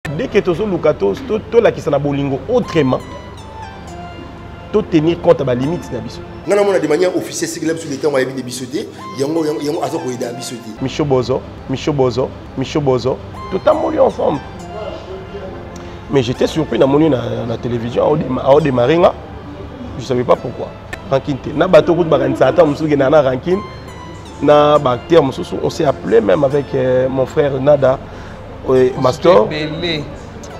Dès que tu as Lukato, tu as qui s'en a bolingo autrement. To tenir compte à la limite na biso. Non non, on a de manière officielle c'est que là sur les temps on a des bisotés, yango azo ko aider à bisoter. Micho Bozo, tout a moli ensemble. Mais j'étais surpris dans mon na télévision à démarrer là. Je savais pas pourquoi. Rankin na bateau route baransata musuge na rankin na bactère mususu on s'est appelé même avec mon frère Nada Mastor.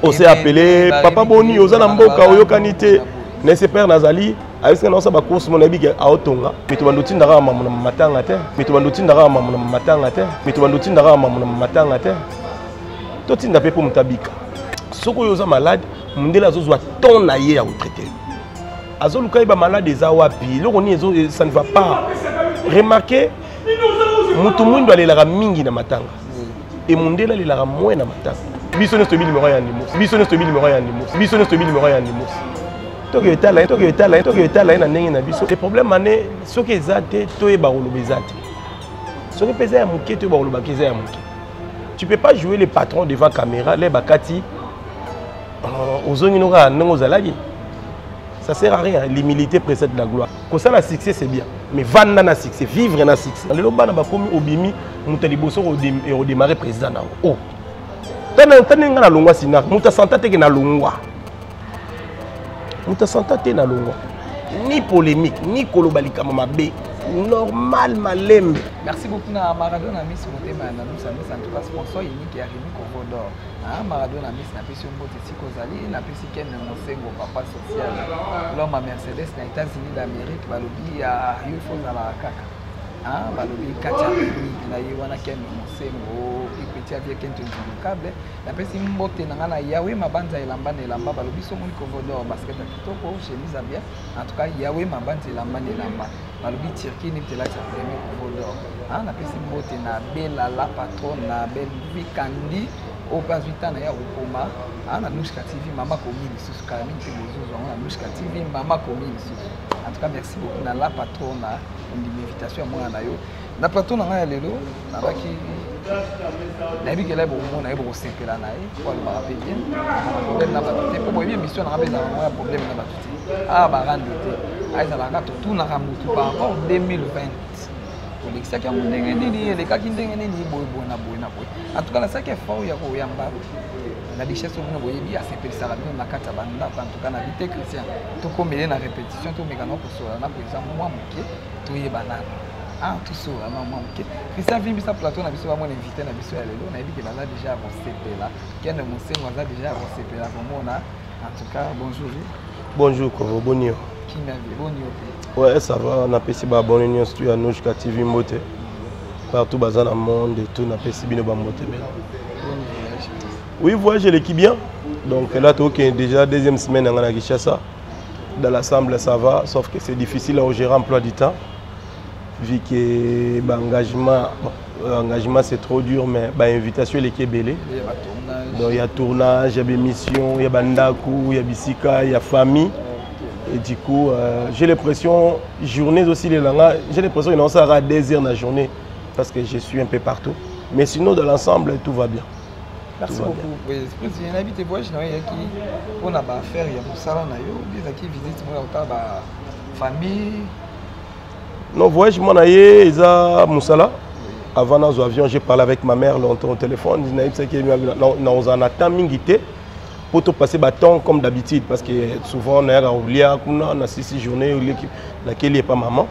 On s'est appelé Papa Boni Ozana Mboka Oyokanité. Nesper Nazali, avec ce sa course mon abi à Otonga, mais tu vas nous tindara à mon matin à terre, mais tu vas nous tindara à mon matin à terre, mais tu vas nous tindara à mon matin à terre. Tout tinda pe pour mutabika. Soko yoza malade, mundela zo zwa ton na ye à traiter. Azo lukai ba malade eza wapi, lokoni ezo ça ne va pas. Remarquez, mutu mundo alela mingi na matanga. Et mundela lela moins na matanga. Biso ne stobi numéro ya ndimo. Biso ne stobi numéro ya ndimo. Biso ne stobi numéro ya ndimo. Le problème est ce que tu ne peux pas jouer les patrons devant la caméra, les bakati, ça sert à rien. L'humilité précède la gloire. Comme ça, le succès c'est bien. Mais vendre na succès, vivre na succès. Le loba na bakomi obimi, mutaliboso au démarrer président na. Oh. Tane na longwa sina, muta santa te na longwa. Ni polémique, ni kolobalika mamabe, normal malembe. Merci beaucoup à Maradona Miss Motema na nous en tout cas sponsor unique qui a remis Congo d'or. Maradona Miss na pesi mbote siko zali na pesi ken mosengo papa social. L'homme à Mercedes na États-Unis d'Amérique balobi ya yufo za la kaka. Balobi kacha na yewana ken mosengo petit avec ken câble na pesi mbote na ngana yawe mabanza elamba na elamba balobi so moni Congo d'or basket kitoko chemise à bien en tout cas yawe mabanza elamba na elamba balobi Turquie ni tela cha premier Congo d'or na pesi mbote na bela la patron na bel vikandi au pas 8 ans na ya ukoma na Nushka TV mama komi lisusu kami te bozo na Nushka TV mama komi lisusu en tout cas merci beaucoup na la patron na une invitation à moi na yo na plateau na nga lelo na baki na bi kele bo mo na bo sepela na e pour le rappeler bien problème na bato te pour bien mission na beza na problème na bato te ba rande te aiza la ka tout na ramutu par rapport 2020 pour l'exia ka ndenge nini le ka kindenge nini boy na boy en tout cas la ça qui est fort ya ko yamba la richesse on a boyebi a sepeli ça na kata banda en tout cas na vite Christian to komele na répétition to mekano ko so na pour exemple moi moké to yebana tout ça maman ok Christian vient sur plateau na biso ba mon invité na biso ya lelo na yebi ke baza déjà avancé là kende mosengo baza déjà avancé là komona en tout cas bonjour Kovo bonio qui m'a vu bonio ouais ça va na pesi ba bonne union studio Nushka TV mbote partout baza na monde et tout na pesi bino ba mbote bela. Oui, voyage l'équipe bien. Donc là, tu es déjà deuxième semaine à Kinshasa. Dans l'assemblée, ça va, sauf que c'est difficile à gérer l'emploi du temps. Vu que l'engagement c'est trop dur, mais l'invitation est belle. Donc il y a tournage, il y a des missions, il y a bandaku, il y a bisika, il y a famille. Et du coup, j'ai l'impression, journée aussi, j'ai l'impression qu'il y a des heures dans la journée parce que je suis un peu partout. Mais sinon, dans l'ensemble, tout va bien. Merci beaucoup. Je n'habite pas, je n'ai pas on a affaire, il y a pour ça, on a qui visite ma famille. Non, voyage, mon aïe, ils ont Moussala. Avant dans l'avion, j'ai parlé avec ma mère longtemps au téléphone. On en attend mingité pour te passer bâton comme d'habitude parce que souvent on a oublié qu'on a 6 journées laquelle n'est pas maman.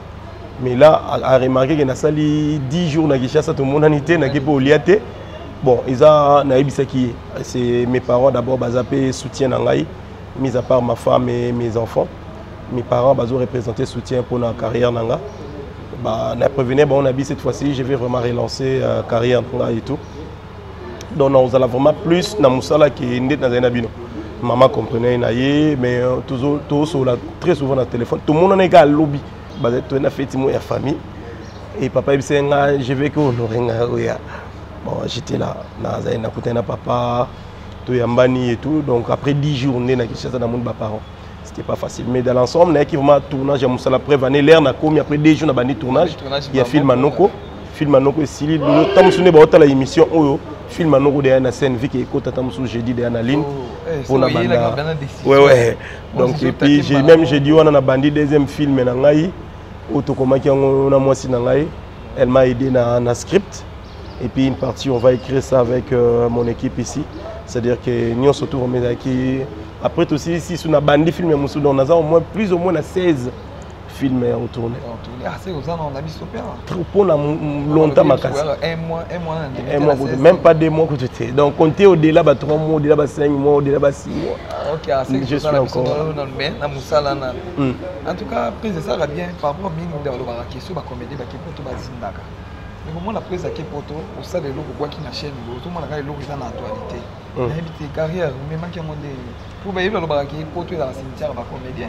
Mais là, à remarquer qu'il y a 10 jours, tout le monde a été, n'a pas oublié. Bon, c'est mes parents d'abord, ils soutien mis à part ma femme et mes enfants. Mes parents ont représenté soutien pour la carrière. On a prévenu, on a dit cette fois-ci, je vais vraiment relancer la carrière et tout. Donc, nous allons vraiment plus dans Moussala qui est né dans un abino. Maman comprenait, mais très souvent dans le téléphone. Tout le monde est à lobby. Il a fait la famille. Et papa, il dit, je vais que bon, j'étais là, na papa, Toyambani et tout. Donc après 10 journées, c'était pas facile. Mais dans l'ensemble, il y a un tournage à Moussala Prévané. L'air n'a commis après 2 jours, il y a un tournage. Il y a film Manoko. Film Manoko et Sili. Le temps où on a l'émission, film à nous de la scène vu que écoute attends sous jeudi de la ligne pour la bande. Ouais. Donc et puis j'ai dit on a bandi deuxième film na ngai autokomaki on a moi si na ngai elle m'a aidé na script et puis une partie on va écrire ça avec mon équipe ici, c'est-à-dire que nous surtout on met qui après aussi ici sur na bandi film musu on a au moins plus ou moins 16 films à tourner. Ah, c'est aux ans, on a mis super. Trop pour longtemps ma casse. Un mois, même pas 2 mois que tu étais. Donc compter au-delà de 3 mois, au-delà de 5 mois, au-delà de 6 mois. Ok, c'est ça. En tout cas, prise de ça va bien par rapport à la question de la comédie, qui est pour Zindaka. Mais comment la prise qui est pour toi, au sein de l'eau, qui n'a chaîne, tout le monde a l'eau qui est en actualité. La carrière, même qui a demandé. Pour veiller le bar qui est pour toi dans la cimetière, la comédien.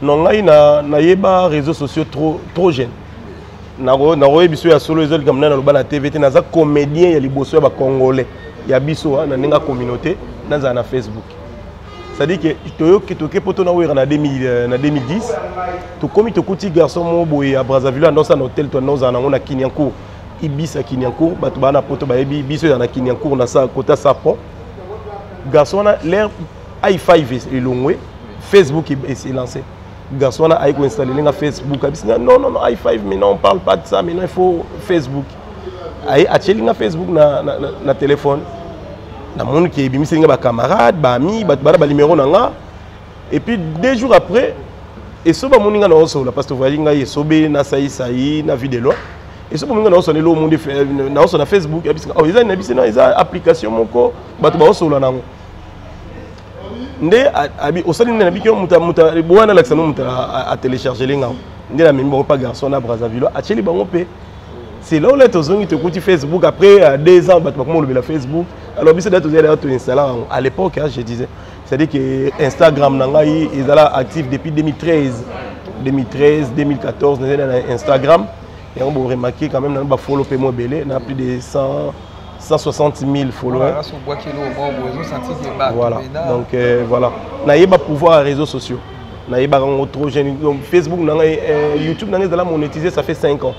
Non, il y a des réseaux sociaux trop jeunes. Il y a des solo comme na TV, il y a des comédiens, il y a des Congolais. Il y a des communauté dans Facebook. C'est-à-dire que tu as en 2010, tu as un petit garçon à Brazzaville, dans un hôtel, tu as un Kinyancourt. Ibis à Kinyancourt, tu as un poto, Ibis à Kinyancourt, dans un côté Sapon. Garçon a l'air i5 est long, Facebook est lancé. Garçon a installé Facebook. Non, i5, mais non, on ne parle pas de ça, mais non, il faut Facebook. Il a acheté Facebook na téléphone. Na monde qui est bimi c'est des camarades, des amis, des numéros nanga. Et puis 2 jours après, et so ba moninga na oso la parce que voyez nga yesobe na saï na vidéo. Et so ba moninga na oso le monde na oso na Facebook, et puis oh ils a na bisi na ils a application moko, ba to ba oso la nango. Nde abi osali na bikyo muta bwana laksa no muta a télécharger linga. Nde la même pas garçon na Brazzaville, a cheli bango pe. C'est là où les gens te coûtent Facebook après 2 ans, comment on le Facebook. Alors, c'est d'être installé à l'époque, je disais. C'est-à-dire que Instagram, ils sont actifs depuis 2013. 2014, Instagram. Et on a remarqué quand même, on a follow Mobile, on a plus de 160 000 followers. Voilà. Donc, voilà. On a pas pouvoir à réseaux sociaux. On a trop jeune. Facebook, YouTube, on a monétisé, ça fait 5 ans.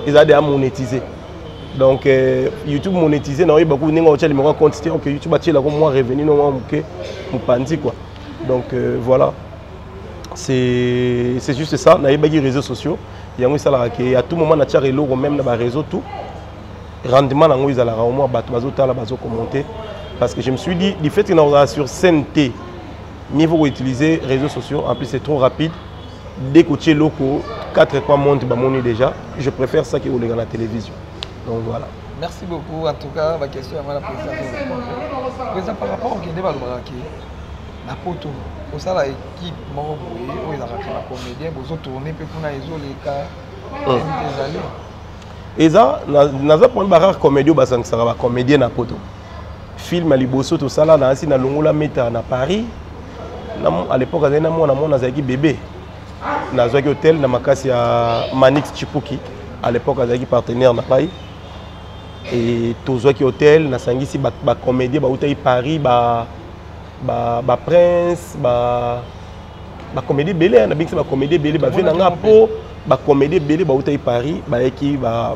Ils ont déjà monétisé. Donc, YouTube monétisé, il y a beaucoup de gens qui ont quantité, donc YouTube a moins revenu, quoi. Donc, voilà. C'est juste ça. Il y a des réseaux sociaux. Il y a à tout moment, il y a des même dans les réseaux. Tout. Rendement, il y a au moins des commenter. Parce que je me suis dit, du fait que nous sommes sur CNT, il faut utiliser les réseaux sociaux. En plus, c'est trop rapide. Dès que tu es local, 4 points montent déjà. Je préfère ça que vous regardez la télévision. Donc voilà. Merci beaucoup. En tout cas, ma question à la présidente. Président, par rapport au Guinée, la poto, au sein de l'équipe, où ils ont la comédien, ils ont tourné, puis ils ont les cas. Et ça, nous avons un comédien, comédien na poto. Film à Liboso, tout ça, là, dans la Longola Meta à Paris. À l'époque, on a un bébé. Dans un hôtel, dans ma Manix Chipuki. À l'époque, on a un partenaire na Paris. Et tout ce qui hôtel, na sangisi ba comédien, ba hôtel Paris, ba prince, ba comédie belé, na bingsi ba comédie belé, ba vient na po, ba comédie belé, ba hôtel Paris, ba qui ba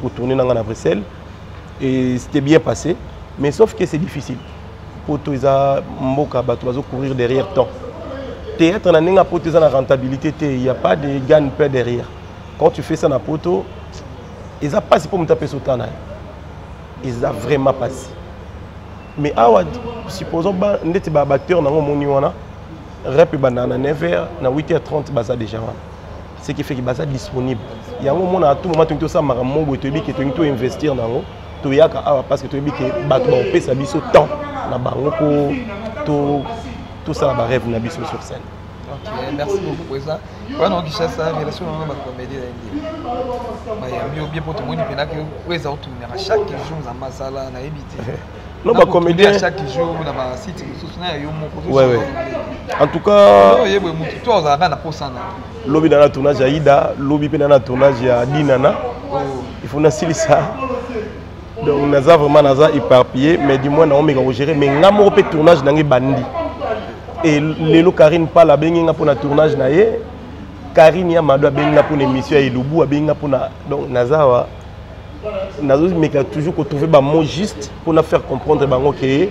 retourner dans la Bruxelles. Et c'était bien passé, mais sauf que c'est difficile. Pour tous les mboka ba tu courir derrière temps. Théâtre na ninga poto za na rentabilité, il y a pas de gagne-pain derrière. Quand tu fais ça na poto, ils ont passé pour me taper sur le temps. Ils ont vraiment passé. Mais supposons que les acteurs dans le monde, rep à 9h, à 8h30, c'est déjà. Ce qui fait que c'est disponible. Il y a un moment à tout moment tu as investir dans le parce que tu as ça temps. Tout ça va rêve sur scène. Ok, merci beaucoup pour ça. Quand on cherche ça, relation avec la comédie, il y a bien pour tout le monde qui est à chaque jour dans ma salle, on a évité. Non, ma comédie. À chaque jour, on a un site, ouais. En tout cas, toi, on a un peu ça. Lobby dans le tournage à Ida, lobby dans le tournage à Dinana. Il faut naître ça. Donc, on a vraiment éparpillé, mais du moins, on a géré. Mais on a un tournage dans les bandits. Et Lélo Karine parle pour le tournage. Karine Yamadou a pour l'émission et Loubou a pour donc Nazawa. mais toujours trouver des mots justes pour nous faire comprendre que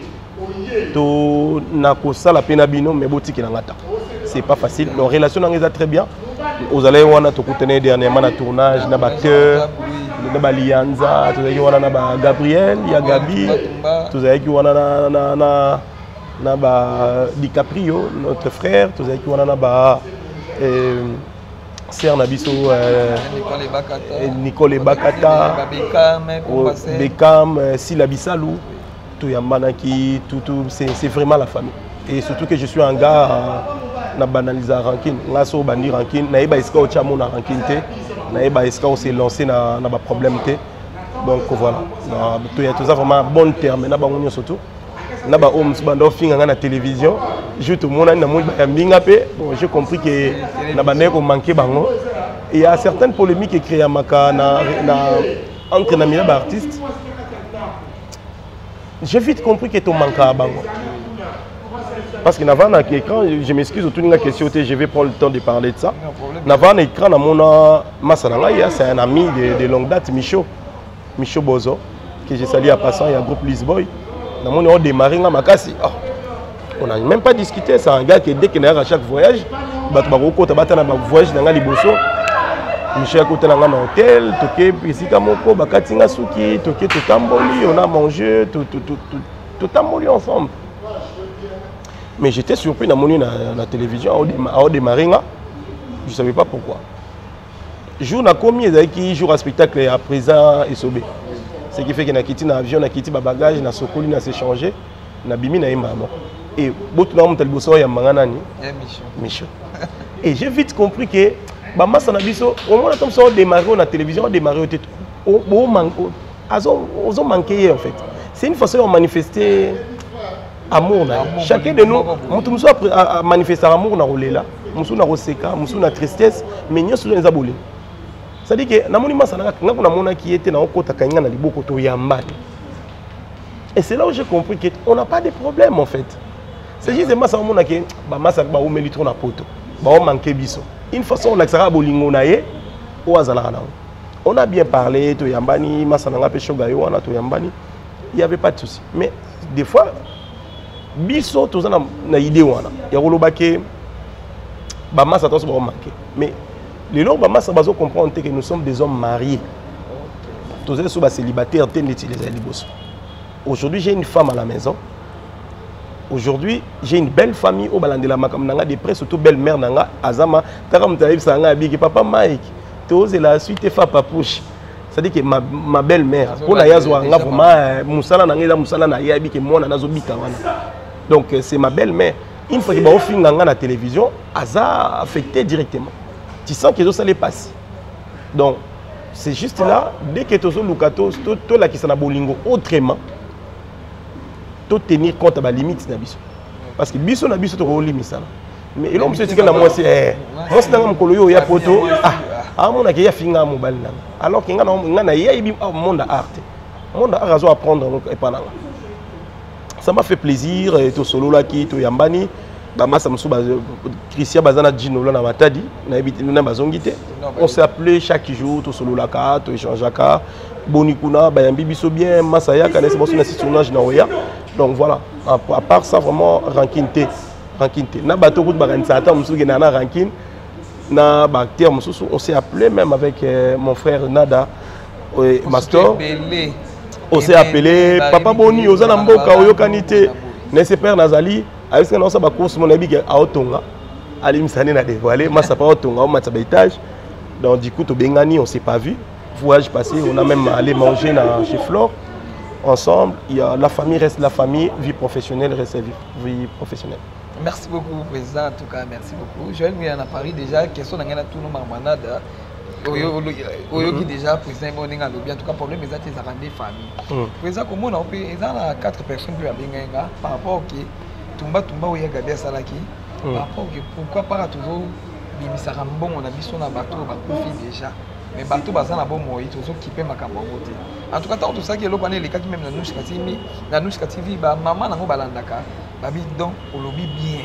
to na kosala pena bino mais botiki na ngata. C'est pas facile. La relation est très bien. Vous allez voir notre côté dernièrement na tournage na batteur, na Lianza, tout ça wana na Gabriel, il y a Gabi, tout ça qui wana na DiCaprio, notre frère, tout ça qui wana na Ser Nabiso, Nicole Bakata, Beckham, Sila Bissalou, tout Yamanaki, tout c'est vraiment la famille. Et surtout que je suis un gars na banaliser ranking, là so bandi ranking, na iba iska o chamo na ranking te, na iba iska o se lancer na ba problème te. Donc voilà, tout y a tout ça vraiment bon terme na ba ngonyo surtout. Na ba homme bando finga na télévision, je tout monde na mo ba mbinga pe, bon j'ai compris que na ba neko manquer bango. Et il y a certaines polémiques qui créent maka na entre na mila ba artiste. J'ai vite compris que to manka bango. Parce que avant l'écran, je m'excuse autour de la question, je vais prendre le temps de parler de ça. Avant l'écran, c'est un ami de longue date, Michaud Bozo, que j'ai salué à passant, il y a un groupe Lisboy. On a démarré à Makassi. On n'a même pas discuté, c'est un gars qui dès qu'il est à chaque voyage, il va voyage dans Liboso. Michel côté dans un hôtel, toqué Pisika Moko, Bakatinga Suki, toqué tout Tamboli, on a mangé, tout Tamboli ensemble. Mais j'étais surpris dans la télévision, à démarrer, je ne savais pas pourquoi. Jour n'a commis qui joue à spectacle à présent et sobé. Ce qui fait que na quitté l'avion, na quitté bagage, na sokoli, na s'échangé, na bimi na imamo. Et beaucoup de gens ont bossé à Manganani. Michaud. Et j'ai vite compris que Bama Sanabiso, au moment où on a démarré la télévision, on a démarré aux manqué en fait. C'est une façon de manifester amour. Chacun de nous, nous a manifesté amour dans le là, nous avons seka, nous avons tristesse, mais nous sommes aboli. C'est-à-dire que nous avons qui était dans le côté de l'Iboko to Yambani. Et c'est là où j'ai compris qu'on n'a pas de problème en fait. C'est juste que nous avons dit que nous avons mis le poto, nous avons manqué biso. Une façon on a ça bolingo naé, on a bien parlé to Yambani, Masananga Peshogayo, on a to Yambani, il n'y avait pas de souci. Mais des fois biso tout ça na idée wana ya koloba ke ba massa to so ba manquer mais les gens ba massa bazo comprendre que nous sommes des hommes mariés tous ces so ba célibataires teneti les liboso. Aujourd'hui j'ai une femme à la maison, aujourd'hui j'ai une belle famille au balandela makam nanga de près surtout belle mère nanga azama takam taïb sanga biki papa Mike tous la suite et fa papouche. C'est-à-dire que ma belle-mère, pour la yazwa nga vraiment musala na ngela musala na yabi ke mona nazo bika wana. Donc c'est ma belle-mère. Une fois que ba ofinga nga na télévision, aza affecté directement. Tu sens que ça les passe. Donc c'est juste là dès que tozo lukato to la kisana bolingo autrement to tenir compte à la limite na biso. Parce que biso na biso to ko limite ça. Mais l'homme se dit que la moi c'est moi c'est dans mokolo yo ya poto ah monaki ya finga mobile nanga alors que ngana ya ibi monde art monde art azo apprendre et pas nanga. Ça m'a fait plaisir et to solo là qui to yambani ba massa musu ba Christian bazana djino là na matadi na ebiti na bazongité on s'est appelé chaque jour to solo là ka to échange ka bonikuna ba yambi biso bien massa ya kanese bosso na tournage na oya. Donc voilà, à part ça vraiment ranking T na bato ko ba kanisa ata musu ke na ranking na bactère on s'est appelé même avec mon frère Nada Mastor. On s'est appelé Papa Boni Ozana Mboka Oyokanité Nesse Père Nazali avec ce qu'on a ba course mon abi à Otonga Ali Msane na dévoilé massa pa Otonga au match étage. Donc du coup to bengani on s'est pas vu. Voyage passé, on a même allé manger chez Flore ensemble. Il y a la famille reste la famille, vie professionnelle reste vie professionnelle. Merci beaucoup, Président. En tout cas, merci beaucoup. Joël Mouya a parlé déjà, question de la tournoi marmanade. Oyoki déjà, Président Moninga Lobi, en tout cas, problème, ils ont des familles. Président, comment on a eu 4 personnes qui ont par rapport au qui Tumba ou Yagabé Salaki, par rapport au pourquoi pas toujours Bimisarambon, on a vu son bateau, déjà. Mais bateau bazan na bon moi toujours kipé makambo moté. En tout cas tout ça qui est là les cas qui même na Nushka TV ba maman nango balandaka babi donc olobi bien.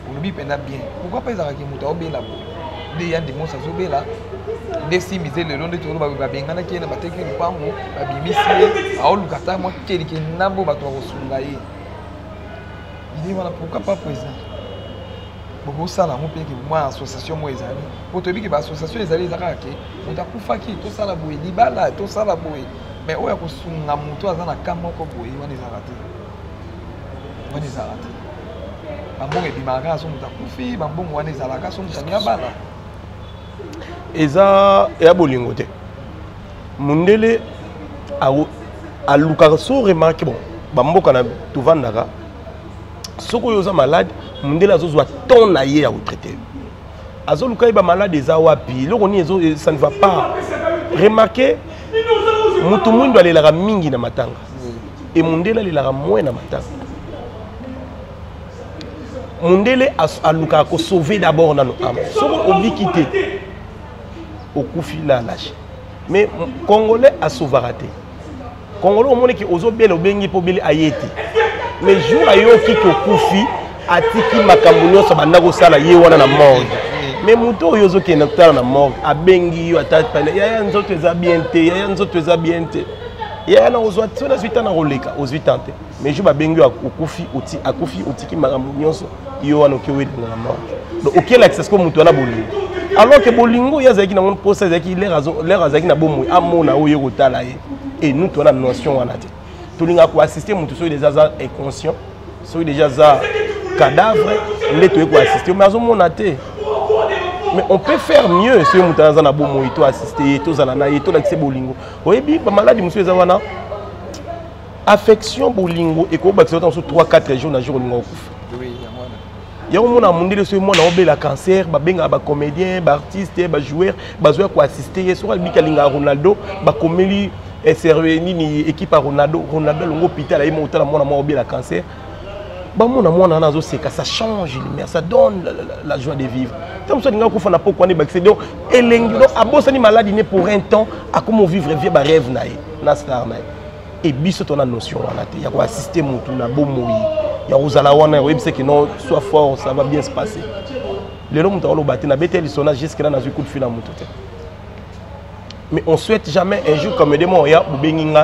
Olobi penda bien. Pourquoi pas ezaka ki muta obela bo. De ya ndimo sa zobela. Desi misé le long de tout le babengana qui est na bateki le pango babimisi a olukata moi kelike nambo bato rosungaye. Il dit voilà pourquoi pas présent. Beaucoup ça là mon pays qui moi association moi ezali. Pour te dire que l'association ezali ezaka ke on ta kufaki to ça la boye libala to ça la boye. Mais oya kosunga muto azana kama ko boye wana ezaka te. Wana ezaka te. Bambongo ebimaka so muta kufi bambongo wana ezalaka so mutania bala. Eza ya bolingo te. Mundele a luka so remarque bon bamboka na tuvandaka soko yoza malade mundele azozwa ton na ye ya retraité azo luka ba malade eza wapi loko ni ezo ça ne va pas remarquer mutu mwindo alelaka mingi na matanga et mundele alelaka moins na matanga mundele a luka ko sauver d'abord na no âme soko obikité au kufi la lâche mais congolais a sauvaraté congolais au monde qui ozo bien le bengi po beli ayete mais jour ayo ki ko kufi atiki makambo nyonso banda ko sala ye wana na morgue mais muto oyo zo ke na kutana na morgue abengi yo atata ya nzoto eza bien te ya nzoto eza bien te ya na ozo tsona zwita na roleka ozwitante mais jour babengi yo akufi oti akufi otiki makambo nyonso yo wana ke wedi na morgue donc OK l'accès ko muto na bolingo alors que bolingo yazaki na mon procès yazaki l'air azaki na bomo amona oyo kotala ye et nous to na notion wana te tolinga ko assister mutu so déjà za inconscient so déjà za cadavre les to ko assister mais azomona te mais on peut faire mieux si mutu za na bomo ito assister to za na ye to l'accès bolingo oyebi ba maladie musu za wana affection bolingo et ko ba sur 3-4 jours na jour lingo kufa il y a un monde à monde sur moi on a cancer ba benga ba comédien ba artiste ba joueur ba joueur ko assister sur le Kalinga Ronaldo ba komeli SRV ni équipe à Ronaldo longo hôpital a monté la moi la cancer ba mona mona nazo seka ça change mais ça donne la joie de vivre comme ça ninga ko fana pourquoi ni ba donc elengi donc abosa ni maladie né pour un temps à comment vivre vie ba rêve na star na et biso ton notion wana te ya ko assister mutu na bomoyi ya uzala wana web c'est que non soit fort ça va bien se passer les hommes t'ont battu na betel sona jusqu'à na coup de fil à mutu mais on souhaite jamais un jour comme des mots ya bubenginga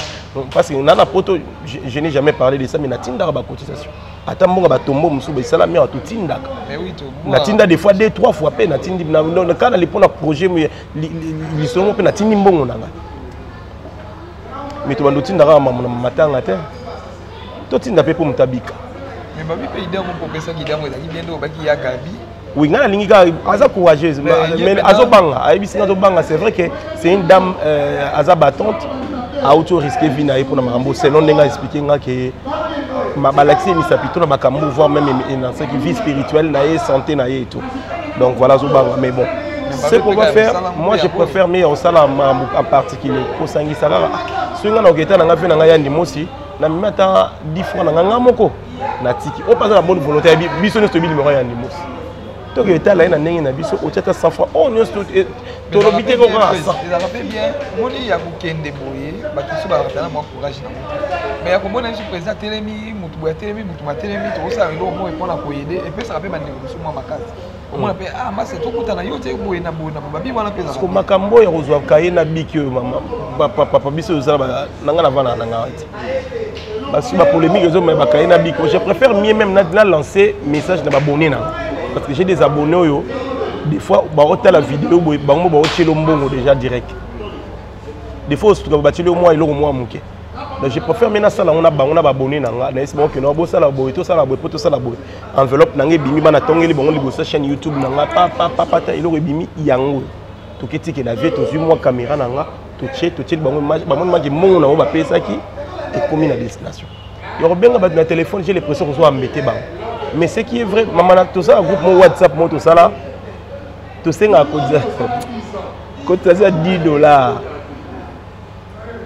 parce que nana poto je n'ai jamais parlé de ça mais na tinda ba cotisation ata mbonga ba tombo musu ba sala mi a tout tinda mais oui to na tinda des fois 2-3 fois pe na tindi na quand les pona projet li somo pe na tindi mbongo nanga mais to bando tinda ka mama matanga te to tinda pe po mutabika mais babi pe idée mon professeur qui damo ezaki bien do baki ya gabi oui ngana lingi ka aza courageuse mais azobanga ayibisinga azobanga c'est vrai que c'est une dame aza battante a auto risqué vie na pour na makambo selon ndenga expliquer nga que ma balaxie mi sapito na makambo voire même dans ce qui vie spirituelle na et santé na et tout donc voilà azobanga mais bon ce qu'on va faire moi je préfère mais on sala en particulier ko sangi sala swinga na oketa na nga fe na nga yandi mosi na mimata 10 francs na nga moko na tiki o pas la bonne volonté biso ne to bi numéro yandi mosi to que ta la na ndenge na biso o tata 100 francs on ne to lobité ko ka ça il a fait bien moni ya kukende boye ba kiso ba rapela moi courage na mais ya ko bona ci président telemi mutu boya telemi mutu matelemi to ça ilo mo e pona ko aider et puis ça rappelle bande ko moi makasi o mona pe ah masa to kutana yote boye na babi wana pesa ko makambo ya kozwa kaye na bikyo mama papa biso za nanga na vana nanga parce que la polémique je préfère mieux même lancer message de m'abonner parce que j'ai des abonnés des fois bah la vidéo bah on va déjà direct des fois tu vas battre le mois et le mois manqué donc je préfère maintenant ça là on a abonné nanga na c'est que non bo ça la boy tout ça la boy tout ça la boy enveloppe nanga bimi bana tongeli bongo libosa chaîne YouTube nanga papa il aurait bimi yango to keti que la vie to moi caméra nanga to tche bongo ma mon na ba pesa qui et commis à destination. Il y a bien un téléphone, j'ai l'impression qu'on soit embêté. Mais ce qui est vrai, maman, tout ça, groupe mon WhatsApp, tout ça là, tout ça, quand tu as $10,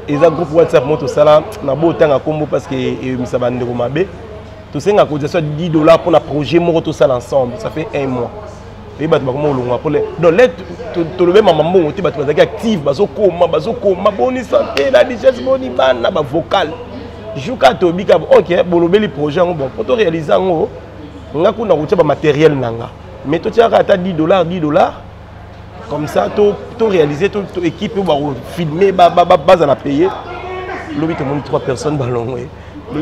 et ça groupe WhatsApp, tout ça là, on a beau temps à combo parce que ça va nous remarquer. Tout ça, à $10 pour un projet, tout ça ensemble, ça fait 1 mois. Et bah tu vas comment on pour les donc là tu le même maman tu vas être active bazokoma bonne santé la digeste bonne bana ba vocal juka to bika OK bolobeli projet bon pour te réaliser ngo nga kuna kutia ba matériel nanga mais to tia ata $10 comme ça tout réaliser tout équipe va filmer base à la payer l'objet tout le monde 3 personnes ballon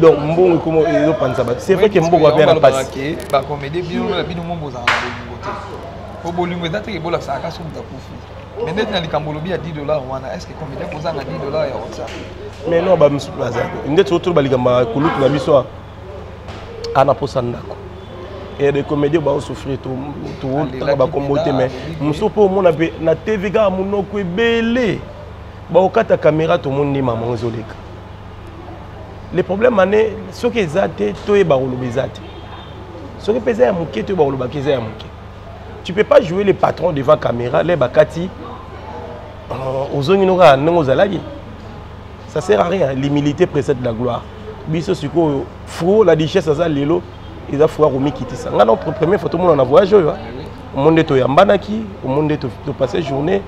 donc bon comment ils pensent ça c'est vrai que bon va bien la passe ba comédie bien la bino mon boza au bolingo date que bola ça ka so mutakufi mais net na likambolobi à $10 wana est-ce que comédie poza na $10 ya WhatsApp mais non ba msuplaza ndet autour balikamba kulutu na biso ana posandako et des comédiens ba souffrir tout ba comboter mais musopo mona pe na TV ga munoko ebele ba okata caméra to monde maman zoleka le problème ané ce que ezate to e ba olobezate ce que pesa ya muke to ba olobakeza ya muke tu peux pas jouer les patrons devant caméra les bakati ozonginoka nango zalaki ça sert à rien l'humilité précède la gloire biso siko fou la richesse ça lelo ils a foi romi quitter ça nga notre première photo mon na voyage yo au monde to yambanaki au monde to passer journée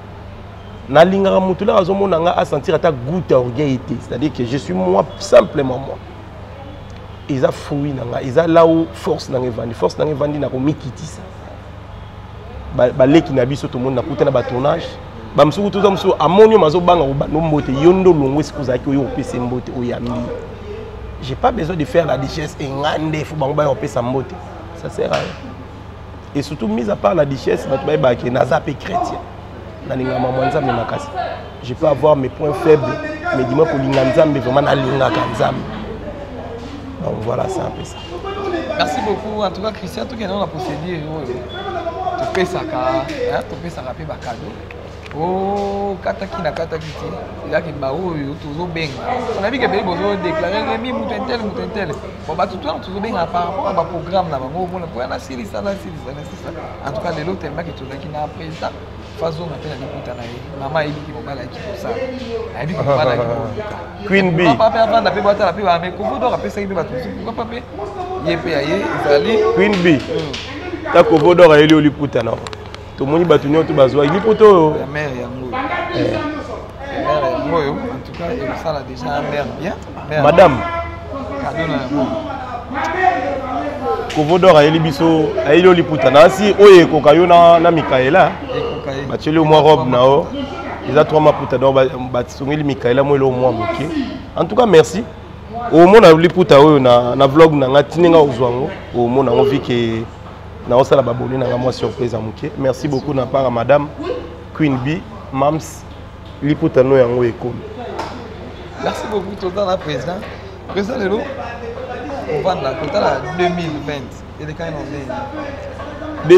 na lingara mutula azomona nga a sentir ta goutte orgueillité c'est-à-dire que je suis moi simplement moi ils a fouille nga ils a là où force na vandi na romi quitter ça ba leki na biso to monde na kuta na ba tournage ba msuku to msuku amonyo mazobanga ba nombote yondo longwe sikuzaki oyo opese mbote oyambi. J'ai pas besoin de faire la richesse et ngande faut bango on peut s'emboter. Ça sert à rien. Et surtout mis à part la richesse, que naza pe chrétien. Na linga mamanza me makasi. Je peux avoir mes points faibles, mais dis-moi pour linga mais vraiment na linga kanzam. Donc voilà, c'est un peu ça. Merci beaucoup en tout cas Christian, tout que on a procédé tu peux ça pe ba cadeau. Oh, kataki na kataki ti ila ki ba oyo tozo benga on a vu que beli bozo déclarer mi mutentel bon ba tout tozo benga par rapport à ba programme na bango bona pour na sili ça en tout cas les lots tellement que tozo ki na président fazo na pena liputa na ye mama ibi ki mobala ki pour ça ibi ki mobala ki Queen B papa pe avanda pe bata la pe ba me ko do ka pesa ki ba tout pourquoi papa ye pe aye ezali Queen B ta ko vodo ka eli liputa na tout le monde battu tout bazwa il poto la mère yango en tout cas et ça là déjà mère bien madame cadeau na yango ko vodora eli biso ailo liputa na si oye ko kayo na Mikaela bateli au moins robe nao ils a 3 maputa donc batsongeli Mikaela moi le moi moké en tout cas merci au mona liputa oyo na vlog na ngatininga ozwango au mona on vit que na osala baboli na moi surprise à moké merci beaucoup na part à madame Queen B Mams liputa no yango ekomi merci beaucoup tout dans la président lelo on va na total 2020 et les quand on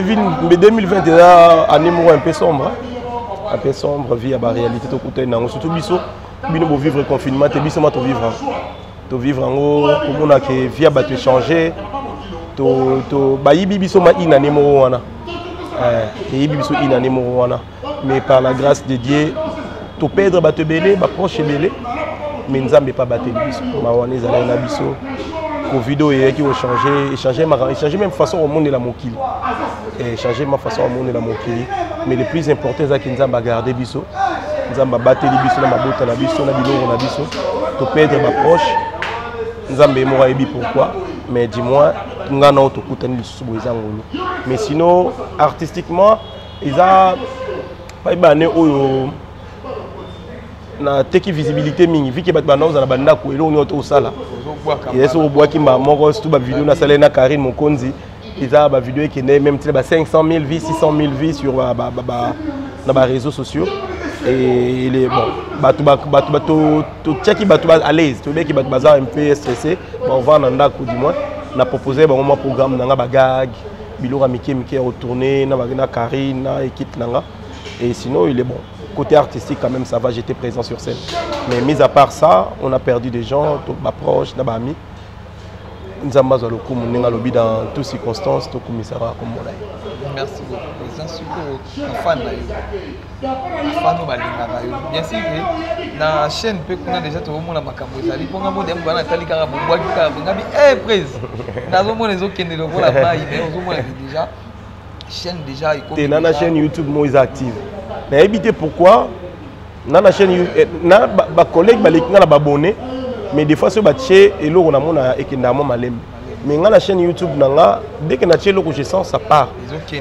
est 2020 là année un peu sombre vie à la réalité tout côté na surtout biso bino bo vivre confinement te biso ma to vivre en haut pour mona que via ba te changer to bayibi biso ma inane mo wana yibi biso inane mo wana mais par la grâce de Dieu to perdre ba te belé ba proche belé mais nzambe pas battre biso ma wana ezala na biso Covid qui a changé même façon au monde de la mokili et changer ma façon au monde de la mokili mais le plus important c'est que nzamba garder biso nzamba battre biso na mabota na biso na biloko na biso to perdre ma proche nzambe mo yebi pourquoi mais dis-moi ngana auto kutani lisusu boyezangolo mais sinon artistiquement ils a pas bané oyo na teki visibilité mingi vu que bat banoza na banda ko elo ni auto sala et est au bois qui m'a moko tout ba vidéo na salé na Karine Mokonzi ils a ba vidéo qui est même 500 000 vues 600 000 vues sur na ba réseaux sociaux et les bon bato tchaki bato à l'aise to beki bato bazar un peu stressé on va na ndako du moins na proposer ba moment programme na ba gag bilora mike retourner na Karine na équipe nanga et sinon il est bon côté artistique quand même ça va, j'étais présent sur scène mais mis à part ça on a perdu des gens ma proche na ba ami nzamba za lokumu ninga lobi dans toutes circonstances to commissariat comme moi. Merci beaucoup président surtout fan na yo fan balinga yo bien sûr que na chaîne peut qu'on a déjà tout le monde makambo ezali ponga mode mbana tali kaka bobwa kika ngabi prise nazo mona ezokende lokola bayi mais ozomona déjà chaîne déjà ikomi na chaîne YouTube moi active mais éviter pourquoi na chaîne na ba collègue balekina na abonné mais des fois ce batché et là on a mon ekendamo malem mais na chaîne YouTube nanga dès que na tchelo que je sens ça part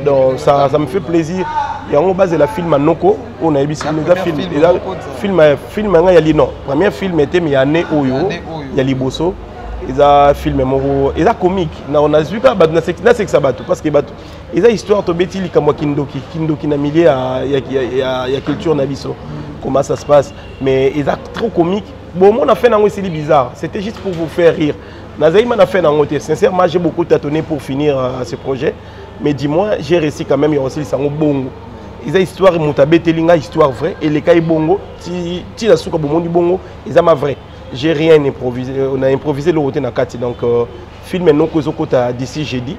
donc ça me fait plaisir Et en base de la film à Noko, on a émis film il y a non. Premier film était mais année Oyo, il y a Liboso. Ils a film ils a comique. On a vu pas c'est que ça bateau parce que bateau. Ils a histoire to beti li comme Kindoki na milieu il y a culture na biso. Comment ça se passe mais ils a trop comique. Bon on a fait nango c'est bizarre. C'était juste pour vous faire rire. Nazaïma a fait nango. Sincèrement, j'ai beaucoup tâtonné pour finir ce projet. Mais dis-moi, j'ai réussi quand même il y a aussi le bongo. Ils ont histoire Moutabe Telinga histoire vraie et les cas bongo ti la souka bomondi bongo ils ont ma vrai. J'ai rien improvisé, on a improvisé le roté na kati donc film non que zokota d'ici jeudi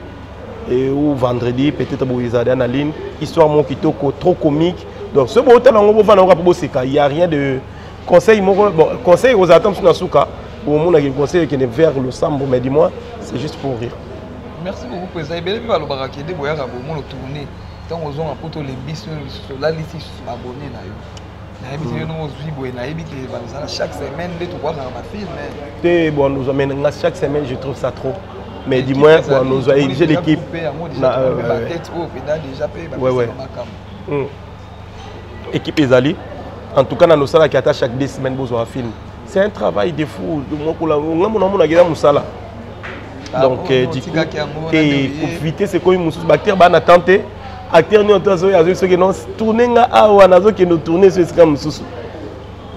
et ou vendredi peut-être pour ils en ligne histoire mon kitoko trop comique donc ce beau temps on va vendre pour boseka il y a rien de conseil bon conseil aux attentes sur na souka au monde qui conseil qui est vers le sambo mais dis-moi c'est juste pour rire. Merci beaucoup président et bien va le barakede boya ka bo mon tourner tant aux gens pour les bis sur la liste abonné na yo. Chaque semaine, de voir un film. Bon, nous amène chaque semaine, je trouve ça trop. Mais dis-moi, nous avons exigé l'équipe. Équipe Ezali. En tout cas, nous sommes qui attache chaque 2 semaines pour un film. C'est un travail de fou. Donc, du coup, pour éviter ce qu'on a tenté. Acteur ni otazo ya zo ke non tourner nga awa nazo ke no tourner sur scam mususu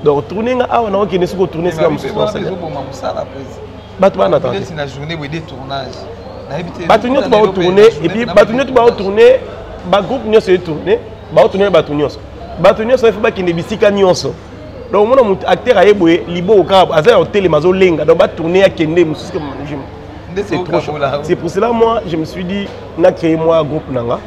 donc tourner nga awa nazo ke ne suko tourner scam mususu batu bana attendre c'est la journée de tournage batu nyot ba tourner et puis batu nyot ba tourner ba groupe nyos tourner ba tourner batu nyos il faut ba ki ne bisika nyonso donc mon acteur ayeboye libo ka aza au télé mazo lenga donc ba tourner akende mususu c'est trop chaud. C'est pour cela moi je me suis dit na créer moi un groupe nanga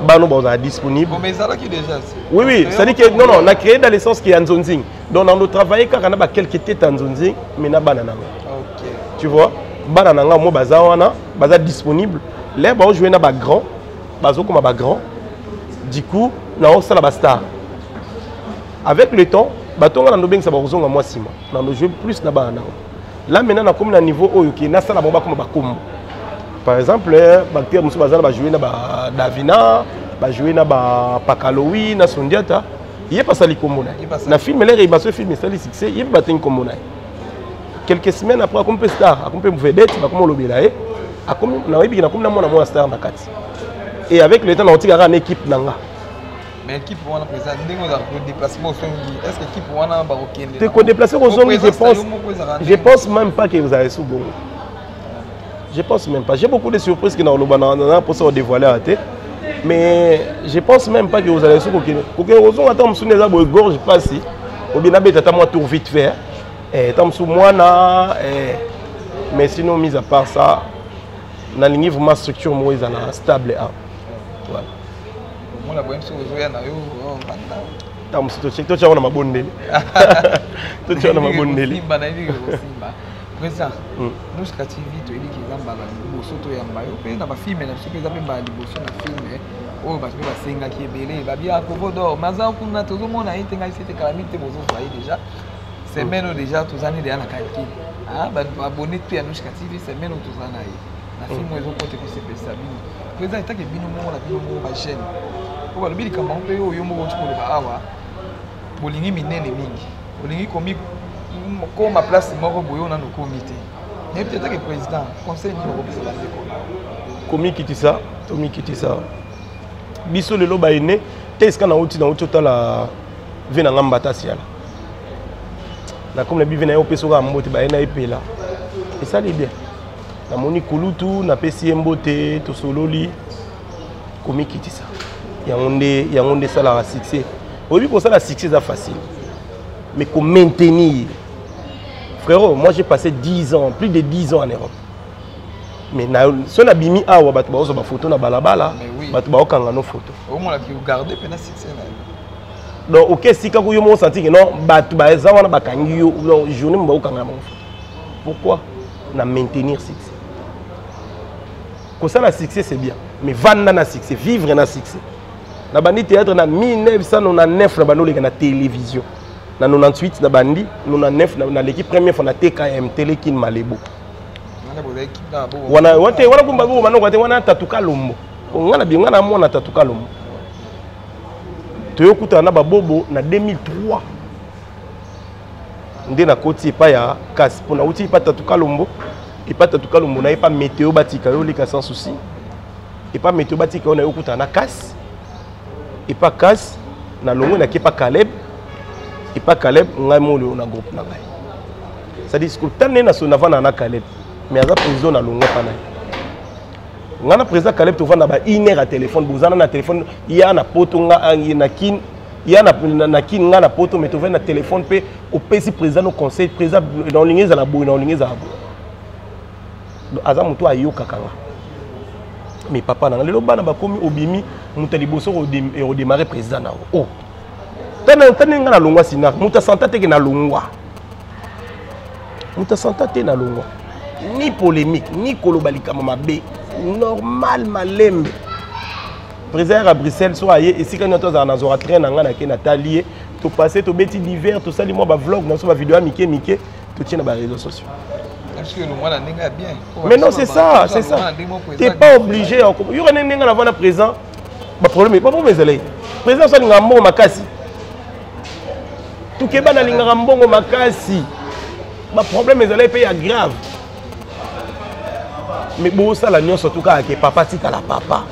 Bano est disponible. Mais ça là qui déjà. Oui, ça dit que non, on a créé dans le sens qu'il y a un zonzing. Donc on a travaillé quand on a quelques têtes en zonzing, mais on a banana. Ok. Tu vois, banana, moi bazawana, baza disponible. Les bas jouer na ba grand, bazo comme ba grand. Du coup, na on ça la star. Avec le temps, baton on a bien ça ba rozonga moi sima. On a joué plus na banana. Là maintenant on a comme un niveau où qui na ça la bomba comme ba combo. Par exemple, Bactéria Moussou Bazal va jouer na Davina, va jouer na Pakaloui, na Sondiata. Il n'y a pas ça les combos. Na film, il y a ce film, c'est succès, il y a pas de combo. Quelques semaines après, on peut star, on peut vedette, on peut l'obéir. On a star na kati. Et avec le temps, on a une équipe nanga. Mais l'équipe pour un président, le déplacement au Songi, est-ce que l'équipe pour un baroquin? Te déplacer au Songi, je pense même pas que vous avez sous bon. Je pense même pas. J'ai beaucoup de surprises qui n'ont pas pour se dévoiler à la tête. Mais je pense même pas que vous allez sur aucun. Aucun attend sur les arbres gorge pas si. Ou bien n'abête à moi tour vite fait. Et tant sur moi na. Mais sinon mis à part ça, na ligne vraiment structure moi ils en stable à. Voilà. Moi la bonne chose aujourd'hui na yo. Tant sur check toi tu as ma bonne délai. Toi tu as ma bonne délai. Président, nous sommes TV, tu es dit qu'ils ont balé, nous sommes tous les maillots, mais dans ma film, nous sommes tous les balés, nous sommes tous les films, oh, parce que la scène qui est belle, va bien à Kovodor, mais ça, on a tout le monde a été cette calamité, vous voyez déjà, c'est même déjà tous les années derrière la qualité. Ah, bah, abonné à nous TV, c'est même tous les années. La film, ils ont porté que c'est ça. Président, il y a que bien au monde, la bien au monde, la chaîne. Pour le bien, comment on peut, au yombo, tu peux le voir, bolingi minene mingi, bolingi comique. Comme ma place, moi, je suis dans le comité. Mais peut-être que le président, conseil, nous avons Komi qui dit ça, Tomi qui dit ça. Biso le loba ene, qu'est-ce qu'on a outil dans le total à venir en bataille. Na comme le bivena au peso à mbote ba ena epé là. Et ça les bien. Na moni kulutu, na pesi mbote, to sololi. Komi qui dit ça. Il y a un ça la succès. Oui, pour ça la succès c'est facile. Mais qu'on maintenir. Frérot, moi j'ai passé 10 ans, plus de 10 ans en Europe. Mais si on a bimi awa, batu ba ozo ba photo na balabala, batu ba okanga no photo. Au moins là qui regarder pena succès là. Donc OK, si quand vous senti que non, batu ba eza wana ba kangi yo, journée mba okanga mo photo. Pourquoi? Na maintenir succès. Comme ça la succès c'est bien, mais vendre na succès, vivre na succès. Na bandi théâtre na 1999 na bando na télévision. Na 98 na bandi, 99 na l'équipe première fois na TKM Télékin Malebo. Wana kumbago wana kwate wana tatuka lombo. Ngana bi ngana mona tatuka lombo. toyokuta na babobo na 2003 nde na koti pa ya kasi pona uti pa Tatukalombo na pas météo batika yo lika sans souci et pas météo batika on a yokuta na kasi et pas kasi na longo na kepa Caleb et pas Caleb ngai molo na groupe na ngai ça dit que tant na so na vana na Caleb mais aza prison na longo pa na ngana président Caleb to vana ba 1 heure à téléphone bozana na téléphone ya na poto nga na kin ya na kin nga na poto mais to vana na téléphone pe au PC président no conseil président dans ligne za la boy na ligne za aza muto ayoka kanga mais papa na lelo bana bakomi obimi muta liboso o démarrer président na oh tane nga na longwa sina muta santa te na longwa muta santa te na longwa ni polémique ni kolobalika mabe normal malembe président à Bruxelles so aye et si quand on a zora train na nga na ke na talier to passer to beti d'hiver to sali moi ba vlog na so ba vidéo mike to tient na ba réseaux sociaux. Mais non, c'est ça, c'est ça. Tu n'es pas obligé. Il y aura un peu avant présent. Le problème n'est pas pour mes élèves. Le président, c'est un bon makasi. Tout le monde a un bon makasi. Le problème, les élèves est grave. Mais bon, ça, la nuance, surtout quand papa dit à la papa.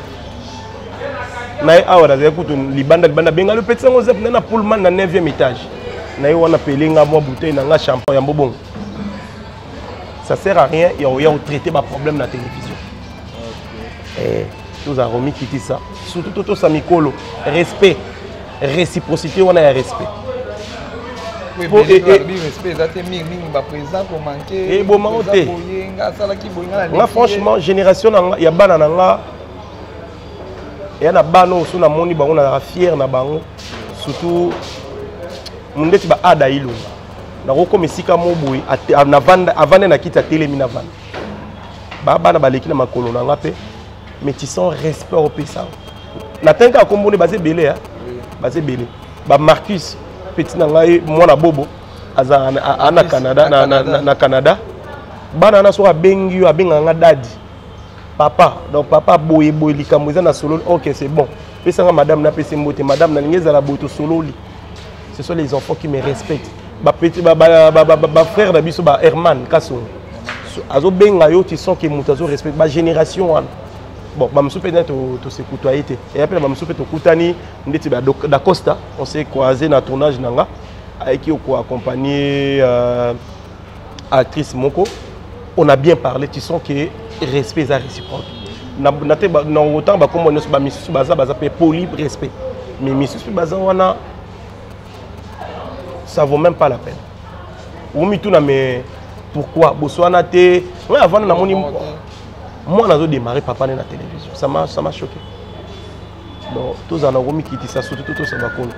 Le petit Joseph est un pullman dans le 9e étage. On a appelé une bouteille de champagne. Ça sert à rien, il y a traité ma problème dans la télévision. Et tous ont remis qui ça. Surtout tout ça Mikolo, respect, réciprocité, on a un respect. Oui, respect, ça c'est présent pour manquer. Et bon manquer. Moi franchement, génération il y a banana il y a bano sur la moni bango na fier na bango surtout monde ti ba adailo. Na roko mesika moboy avant na kita télé mina van baba na baleki na makolo na ngape mais tu sens respect au pesa na tenka kombo ne basé belé basé belé ba Marcus petit na ngai mwana bobo aza na Canada na Canada bana na so abengi abenga nga dadi papa donc papa boye likambo za na solo OK c'est bon pesa nga madame na pesa mbote madame na ngeza la boto solo li ce sont les enfants qui me respectent. Petit frère d'Abisso Herman Kasso azo benga yo tu sens que mutazo respecte ma génération bon ba msoupe na to se côtoyer et après ba msoupe to kutani ndeti ba da Costa on s'est croisé na tournage nanga avec qui on accompagné actrice Moko on a bien parlé tu sens que respect est réciproque na autant ba comme on ba misusu baza pe poli respect mais misusu baza wana ça vaut même pas la peine. Mais pourquoi Botswana te avant na moni moi nazo démarrer papa na télévision ça m'a choqué. Donc tous en ont mis qui ça surtout tout ça va connaître.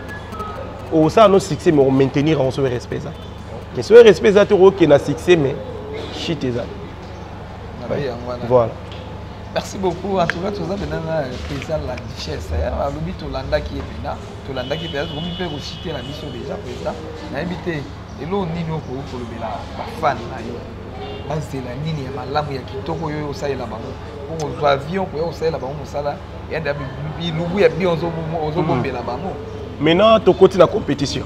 Au ça nos succès mais on maintenir on se respect ça. Que ce respect ça qui na succès mais shit ça. Voilà. Merci beaucoup. En tout cas, tout ça, maintenant, président la richesse. L'objet Tolanda qui est maintenant, Tolanda qui est là, vous pouvez citer la mission déjà, président. N'habitez, et l'eau ni nous pour le béla, fan là, c'est la nini, ma lame, il y a qui toko yo ça et là-bas. Pour avion, pour yo ça et là-bas, on ça là, et il y a bien aux bombes là-bas. Maintenant, tu continues la compétition.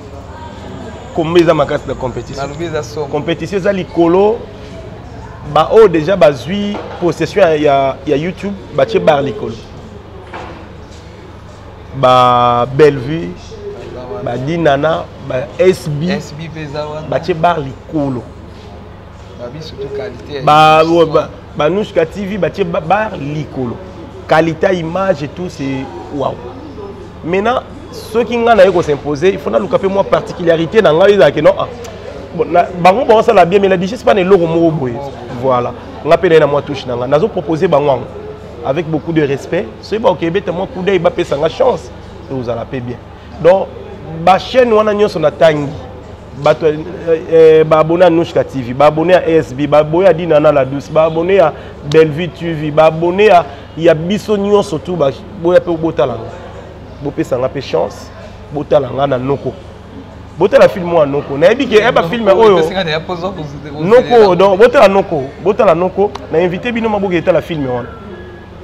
Comme mes amis de compétition. Compétition, c'est l'icolo. Bah oh déjà bah zui possession il y a YouTube bah tu bar l'école bah Bellevue bah Dinana bah SB bah tu bar l'école bah Nouchka TV bah tu bar l'école qualité image et tout c'est waouh maintenant ceux qui n'ont pas s'imposer il faut na luka pe moi particularité dans nga que non bango bon ça la bien mais la digeste pas ne loro mo boy voilà on appelle na moi touche nanga nazo proposer bango avec beaucoup de respect c'est ba OK bete moi coup d'œil ba pesa nga chance et vous allez bien donc ba chaîne wana nyonso na tangi ba ba abonné à Nouchka TV ba abonné à SB ba abonné à Dinana la douce ba abonné à Bellevue TV ba abonné à ya biso nyonso tout ba boya pe botala bo pesa nga pe chance botala nga na noko bote la film moi noko na ebi ke eba film oyo noko donc bote la noko na invité bino maboke eta la film wana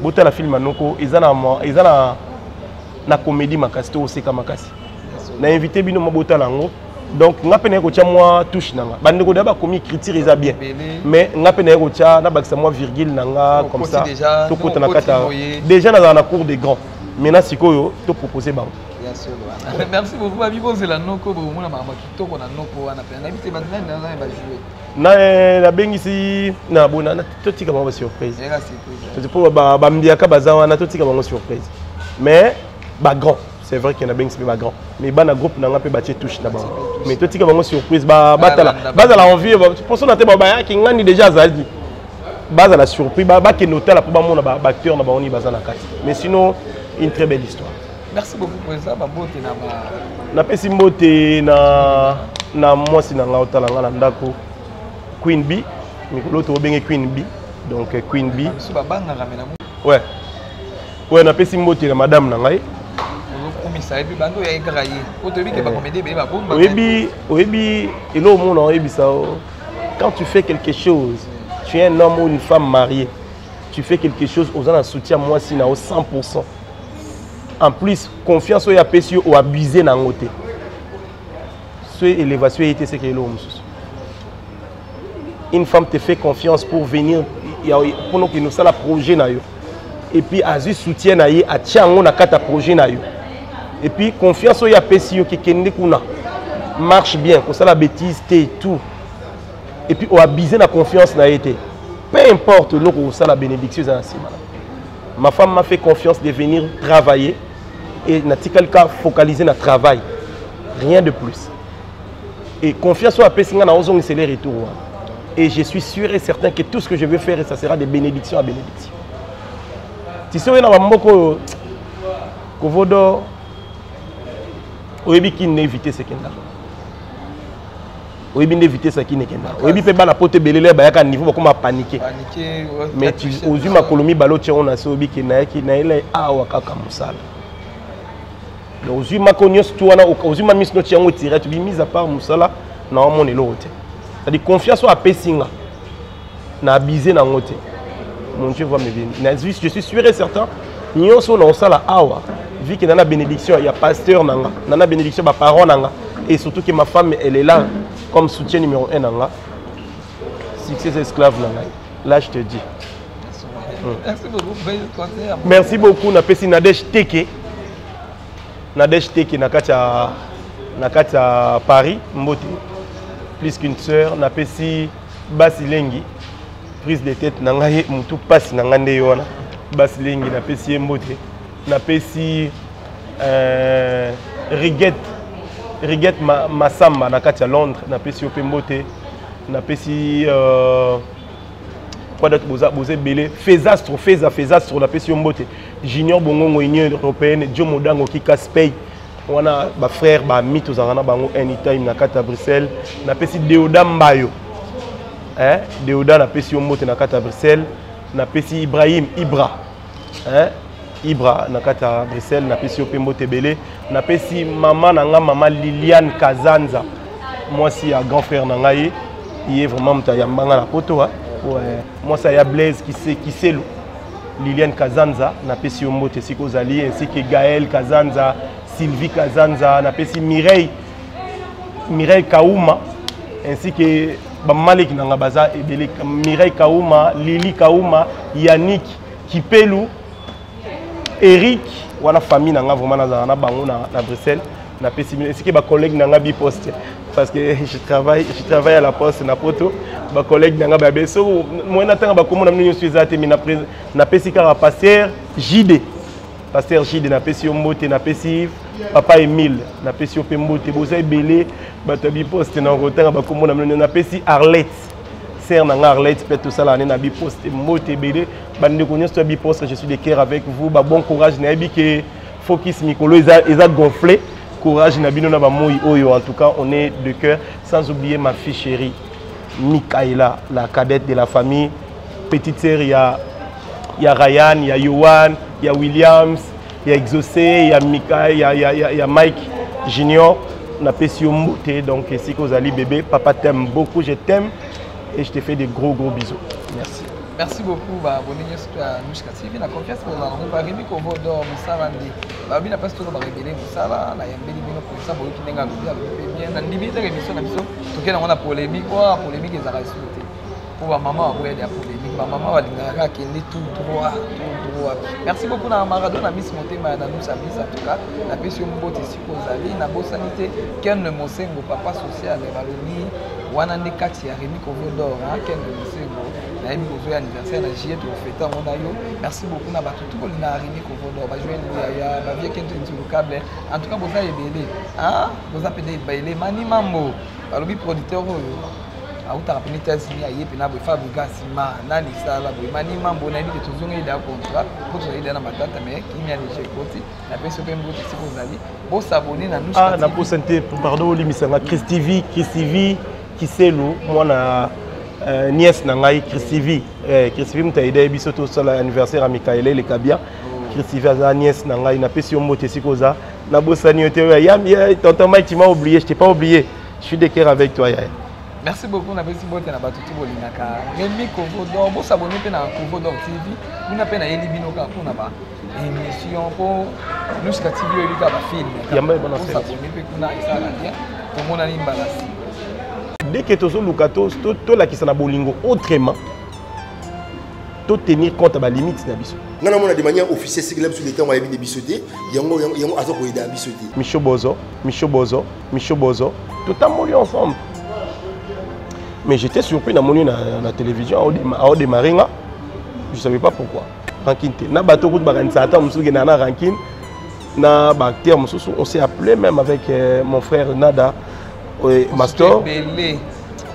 bote la film noko ezana na comédie makasi to oseka makasi na invité bino mabota lango donc nga pene ko tia moi touche nanga bande ko daba komi critique eza bien mais nga pene ko tia na bakisa moi virgule nanga comme ça to kota na kata déjà na cour des grands maintenant sikoyo to proposer bango. Merci beaucoup babi bozela noko bo mona mama kitoko na noko wana pe na bité bandana na ba jouer na bengisi na bona na to tika bango surprise c'est pour ba mbiaka baza wana to tika bango surprise mais ba grand c'est vrai qu'il y en a bengisi ba grand mais bana groupe na nga pe ba tie touche na bango mais to tika bango surprise ba batala bazala envie pour ça na te ba yaki ngani déjà azali bazala surprise ba ke notala pour ba mona ba acteur na ba oni bazana kati mais sinon une très belle histoire. Merci beaucoup pour ça. Na pesi mbote na mwasi na nga otalanga na ndako Queen B mikolo to benge Queen B donc Queen B ouais ouais na pesi mbote na madame na ngai oyebi elo mona oyebi ça quand tu fais quelque chose tu es un homme ou une femme mariée tu fais quelque chose aux gens en soutien moi si na au 100%. En plus, confiance au yapesi ou abusé dans côté. Ce élévation était ce que l'homme. Une femme te fait confiance pour venir pour nous que nous ça la projet na yo. Et puis azu soutien na ye a tiango na kata projet na yo. Et puis confiance au yapesi qui kende kuna marche bien, que ça la bêtise et tout. Et puis ou abusé na confiance na été. Peu importe l'eau que ça la bénédiction dans ma femme m'a fait confiance de venir travailler. Et dans tel cas focaliser dans le travail, rien de plus. Et confiance au APC, c'est les retours. Et je suis sûr et certain que tout ce que je vais faire, ça sera des bénédictions à bénédiction. Tu sais, il y a un moment que Vodo, qui n'a évité ce qu'il a. Oui, bien éviter ça qui n'est qu'un. Oui, bien faire la pote belé, bah y'a niveau comme à paniquer. Mais tu aux yeux ma colonie balo tiens on a ce obi qui n'a il a wakaka musala. Aux yeux ma cognos tu as aux yeux ma miss no tiens on tire tu bi mise à part musala na mon elote. C'est-à-dire confiance à pesinga. Na abusé na ngote. Mon Dieu va me venir. Je suis sûr et certain. Nous sommes dans ça awa. Vu qu'il y a la bénédiction, il y a pasteur nanga, il y a la bénédiction ba parents nanga et surtout que ma femme elle est là. Comme soutien numéro 1 dans la succès esclave. Là, je te dis. Merci beaucoup. Merci beaucoup. Na pesi Nadège Teke. Nadège Teke na kata Paris, Mbote. Plus qu'une sœur. Na pesi Basilengi. Prise de tête. Na ngaye mutu passe na ngande yona. Basilengi na pesi Mbote. Na pesi Riguette Massamba na kati à Londres na pesi Opembote na pesi quoi d'autre boza belé Fezastro na pesi Mbote Junior Bongongo Union Européenne Joe Modango ki Kaspey wana ba frère ba mito zangana bango anytime na kati à Bruxelles na pesi Deoda Mbayo Deoda na pesi Mbote na kati à Bruxelles na pesi Ibrahim Ibra na kata Bruxelles na pesi Opembote belé na pesi maman nanga maman Liliane Kazanza moi si a grand frère nanga il est vraiment mtayambanga la poto ouais moi ça ya Blaise qui sait Liliane Kazanza na pesi Ombote sikozali ainsi que Gaël Kazanza Sylvie Kazanza na pesi Mireille Kaouma ainsi que Bamalik nanga baza ebele Mireille Kaouma Lili Kaouma Yannick Kipelu Eric, wana famille nanga vraiment na bango na Bruxelles, na pessimile. Est-ce que ba collègue nanga bi poste parce que je travaille à la poste na poto, ba collègue nanga ba beso, moi na tanga ba komo na minu suis até na pesi kara pasteur JD. Pasteur JD na pesi Ombote na pesi papa Emile na pesi Opembote boza ebele ba tabi poste na rotanga ba komo na pesi Arlette. Sœur nanga Arlette peut tout ça là na bi poste Mbote belé. Je suis de cœur avec vous. Bon courage. Focus Mikolo, ils ont gonflé. Courage. En tout cas, on est de cœur. Sans oublier ma fille chérie, Mikaela, la cadette de la famille. Petite sœur, il y a Ryan, il y a Yohan, il y a Williams, il y a Exaucé, il y a Mika, il y a Mike Junior. On a Pessio Mbote. Donc, si vous allez bébé, papa t'aime beaucoup, je t'aime. Et je te fais des gros bisous. Merci. Merci beaucoup abonné surtout à Nushka TV na confiance pour la on va remis ko vodo musala ndi ba bina pas to ba rebele musala na yambeli bino pour ça boyo kinenga lobia bien na ndimite émission na biso to kena on a polémique ezaka sauté pour maman aboya de polémique maman balingaka kende tout droit. Merci beaucoup na Maradona Miss Motema na nous amis en tout cas na pesi mbote sikozali na bosanité Ken Mosengo papa social baloni wana ndi kati ya Rémi Kovodor Ken Mosengo na yebi kozo anniversaire na JT to fêter mon ayo. Merci beaucoup na batu tout na Rémi Kovodor ba joindre ya ba vie kente sur câble en tout cas boza ebele boza pede baile mani mambo balobi producteur auta rapini tazini aye pena bo fabrica sima na lisala bo mani mambo na ndi tozonga ida contrat pour ida na matata mais kimia ni chekoti na peso pe mbote sikozali bo s'abonner na nous na pour santé pardon limisanga Chris TV Kiselu mwana nièce na ngai Chris TV mta ida biso to sala anniversaire à Mikaele le Kabia Chris TV a nièce na ngai na peso mbote sikoza na bosani yote ya tonton Mike tu m'as oublié, je t'ai pas oublié, je suis de cœur avec toi ya. Merci beaucoup na pesi bote na batutu bolingaka Rémi Kovodor bo s'abonner pe na Kovodor TV muna pe na yeli binoka kuna ba émission po Nushka TV yo ba film yamba bona se s'abonner pe kuna isala bien to mona ni mbalasi dès que tozo lukato to la kisana bolingo autrement to tenir compte ba limite na biso ngana mona de manière officielle siglem sur les temps wa bi de bisoté yango azo ko ida bisoté Micho Bozo tout amoli ensemble. Mais j'étais surpris dans la télévision, à démarrer, je ne savais pas pourquoi. Rankin, na bateau route baganisata, na rankin, na bactère, on s'est appelé même avec mon frère Nada, Mastor.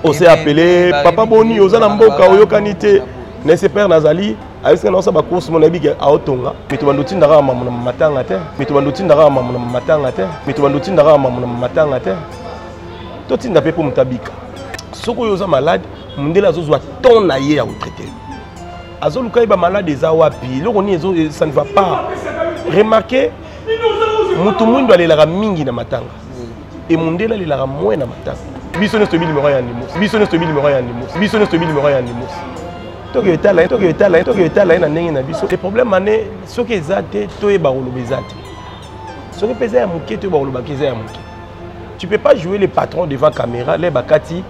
On s'est appelé Papa Boni, Ozanamboka, Oyokanite, Nesse Père Nazali, avec ce qu'on a course mon ami à Otonga. Mais tu vas nous dire que matin à terre. Mais tu vas nous dire que matin à terre. Mais tu vas nous dire que matin à terre. Toi tu n'as pas pour Mutabika. Si vous êtes malade, vous avez besoin de ton aïe à vous traiter. Si vous êtes malade, ça ne va pas. Remarquez, tout le monde doit aller à la mingi na matanga. Et mon délai est la moins na matanga. Bisonne ce bil moyen animaux. Bisonne ce bil moyen animaux. Bisonne ce bil moyen animaux. Toi que tu as là, na nengi na biso. Le problème est ce que zate, toi et barolo bezate. Ce que pèse à mouké, toi barolo bakeza à mouké. Tu peux pas jouer les patrons devant caméra, les bakati.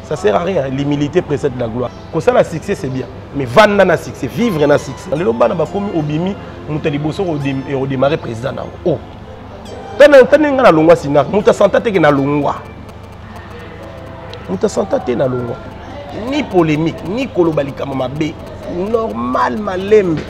Ça sert à rien, l'humilité précède la gloire. Comme ça, le succès c'est bien, mais vendre na succès, vivre na succès. Le lobana ba komi obimi, mutali boso au démarrer président na. Oh. Tane nga na longwa sina, muta santa te na longwa. Muta santa te na longwa. Ni polémique, ni kolobalika mamabe, normal malembe.